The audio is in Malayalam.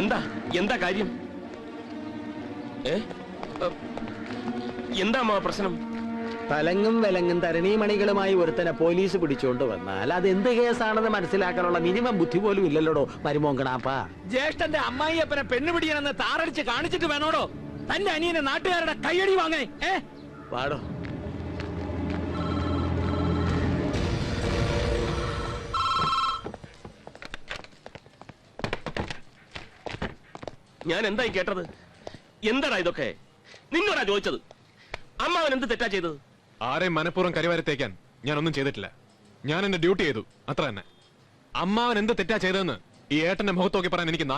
എന്താ എന്താ കാര്യം? എന്താ അമ്മാവ പ്രശ്നം? തലങ്ങും വിലങ്ങും തരണീമണികളുമായി ഒരുത്തനെ പോലീസ് പിടിച്ചുകൊണ്ട് വന്നാൽ അത് എന്ത് കേസാണെന്ന് മനസ്സിലാക്കാനുള്ള മിനിമം ബുദ്ധി പോലും ഇല്ലല്ലോടോ മരുമോങ്കണാപ്പ. ജ്യേഷ്ഠന്റെ അമ്മായിയപ്പനെ പെണ്ണുപിടിയണെന്ന് താറടിച്ച് കാണിച്ചിട്ട് വേണോടോ തന്റെ അനിയനെ നാട്ടുകാരുടെ കയ്യടി വാങ്ങേ. വാടോ. ഞാൻ എന്തായി കേട്ടത്? എന്താടാ ഇതൊക്കെ? നിന്നോടാ ചോദിച്ചത്. അമ്മാവൻ എന്ത് തെറ്റാ ചെയ്തത്? ആരെയും മനഃപൂർവ്വം കരിവാരത്തേക്കാൻ ഞാനൊന്നും ചെയ്തിട്ടില്ല. ഞാൻ എന്റെ ഡ്യൂട്ടി ചെയ്തു, അത്ര തന്നെ. അമ്മാവൻ എന്ത് തെറ്റാ ചെയ്തതെന്ന് ഈ ഏട്ടന്റെ മുഖത്ത് നോക്കി പറയാൻ എനിക്ക്